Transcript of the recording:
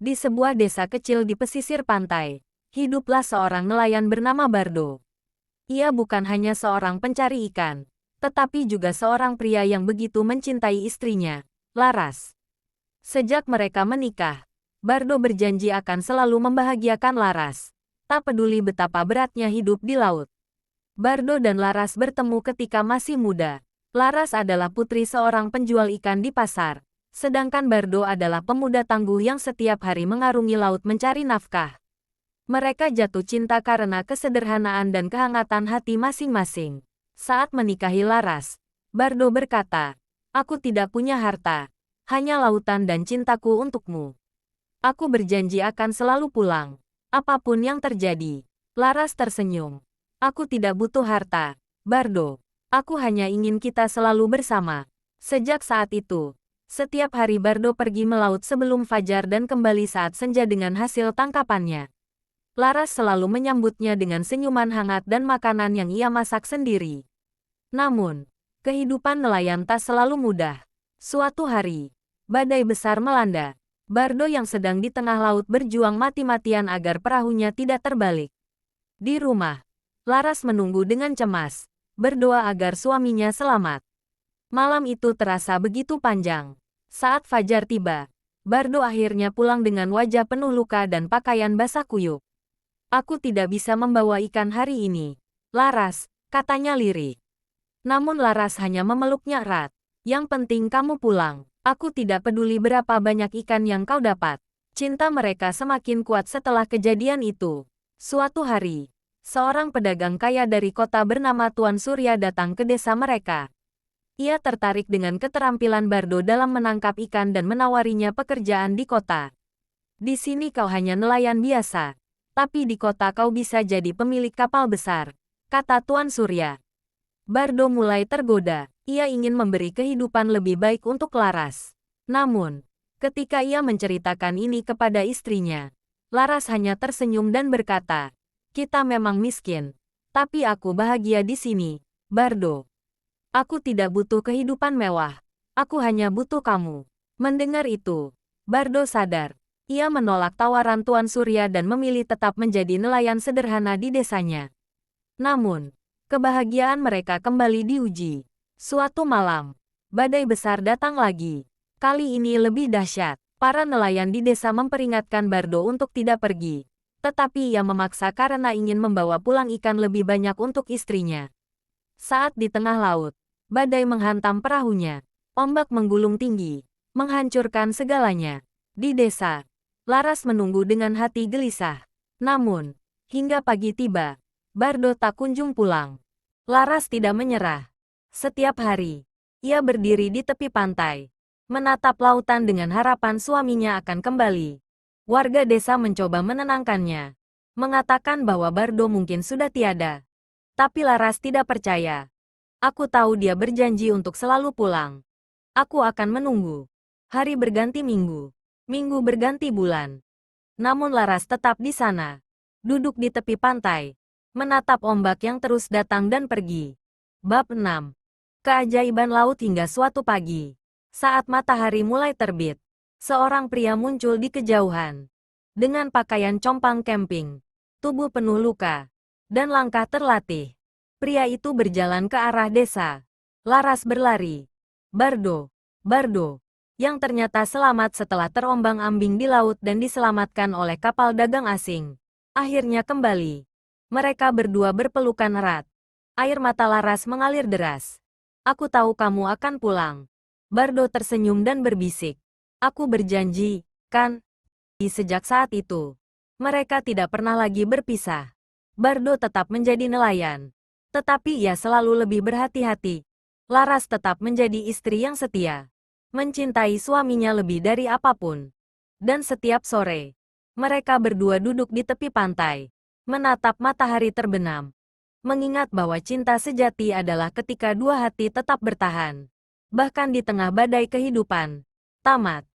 Di sebuah desa kecil di pesisir pantai, hiduplah seorang nelayan bernama Bardo. Ia bukan hanya seorang pencari ikan, tetapi juga seorang pria yang begitu mencintai istrinya, Laras. Sejak mereka menikah, Bardo berjanji akan selalu membahagiakan Laras, tak peduli betapa beratnya hidup di laut. Bardo dan Laras bertemu ketika masih muda. Laras adalah putri seorang penjual ikan di pasar, sedangkan Bardo adalah pemuda tangguh yang setiap hari mengarungi laut mencari nafkah. Mereka jatuh cinta karena kesederhanaan dan kehangatan hati masing-masing. Saat menikahi Laras, Bardo berkata, "Aku tidak punya harta, hanya lautan dan cintaku untukmu. Aku berjanji akan selalu pulang, apapun yang terjadi." Laras tersenyum. "Aku tidak butuh harta, Bardo. Aku hanya ingin kita selalu bersama." Sejak saat itu, setiap hari Bardo pergi melaut sebelum fajar dan kembali saat senja dengan hasil tangkapannya. Laras selalu menyambutnya dengan senyuman hangat dan makanan yang ia masak sendiri. Namun, kehidupan nelayan tak selalu mudah. Suatu hari, badai besar melanda. Bardo yang sedang di tengah laut berjuang mati-matian agar perahunya tidak terbalik. Di rumah, Laras menunggu dengan cemas, berdoa agar suaminya selamat. Malam itu terasa begitu panjang. Saat fajar tiba, Bardo akhirnya pulang dengan wajah penuh luka dan pakaian basah kuyup. "Aku tidak bisa membawa ikan hari ini, Laras," katanya lirih. Namun Laras hanya memeluknya erat. "Yang penting kamu pulang. Aku tidak peduli berapa banyak ikan yang kau dapat." Cinta mereka semakin kuat setelah kejadian itu. Suatu hari, seorang pedagang kaya dari kota bernama Tuan Surya datang ke desa mereka. Ia tertarik dengan keterampilan Bardo dalam menangkap ikan dan menawarinya pekerjaan di kota. "Di sini kau hanya nelayan biasa, tapi di kota kau bisa jadi pemilik kapal besar," kata Tuan Surya. Bardo mulai tergoda. Ia ingin memberi kehidupan lebih baik untuk Laras. Namun, ketika ia menceritakan ini kepada istrinya, Laras hanya tersenyum dan berkata, "Kita memang miskin, tapi aku bahagia di sini, Bardo. Aku tidak butuh kehidupan mewah. Aku hanya butuh kamu." Mendengar itu, Bardo sadar. Ia menolak tawaran Tuan Surya dan memilih tetap menjadi nelayan sederhana di desanya. Namun, kebahagiaan mereka kembali diuji. Suatu malam, badai besar datang lagi. Kali ini lebih dahsyat. Para nelayan di desa memperingatkan Bardo untuk tidak pergi. Tetapi ia memaksa karena ingin membawa pulang ikan lebih banyak untuk istrinya. Saat di tengah laut, badai menghantam perahunya. Ombak menggulung tinggi, menghancurkan segalanya. Di desa, Laras menunggu dengan hati gelisah. Namun, hingga pagi tiba, Bardo tak kunjung pulang. Laras tidak menyerah. Setiap hari, ia berdiri di tepi pantai, menatap lautan dengan harapan suaminya akan kembali. Warga desa mencoba menenangkannya, mengatakan bahwa Bardo mungkin sudah tiada. Tapi Laras tidak percaya. "Aku tahu dia berjanji untuk selalu pulang. Aku akan menunggu." Hari berganti minggu, minggu berganti bulan. Namun Laras tetap di sana, duduk di tepi pantai, menatap ombak yang terus datang dan pergi. Bab 6. Keajaiban laut. Hingga suatu pagi, saat matahari mulai terbit, seorang pria muncul di kejauhan. Dengan pakaian compang camping, tubuh penuh luka, dan langkah terlatih. Pria itu berjalan ke arah desa. Laras berlari. Bardo, Bardo, yang ternyata selamat setelah terombang-ambing di laut dan diselamatkan oleh kapal dagang asing, akhirnya kembali. Mereka berdua berpelukan erat. Air mata Laras mengalir deras. "Aku tahu kamu akan pulang." Bardo tersenyum dan berbisik. "Aku berjanji, kan?" Sejak saat itu, mereka tidak pernah lagi berpisah. Bardo tetap menjadi nelayan, tetapi ia selalu lebih berhati-hati. Laras tetap menjadi istri yang setia, mencintai suaminya lebih dari apapun. Dan setiap sore, mereka berdua duduk di tepi pantai, menatap matahari terbenam, mengingat bahwa cinta sejati adalah ketika dua hati tetap bertahan, bahkan di tengah badai kehidupan. Tamat.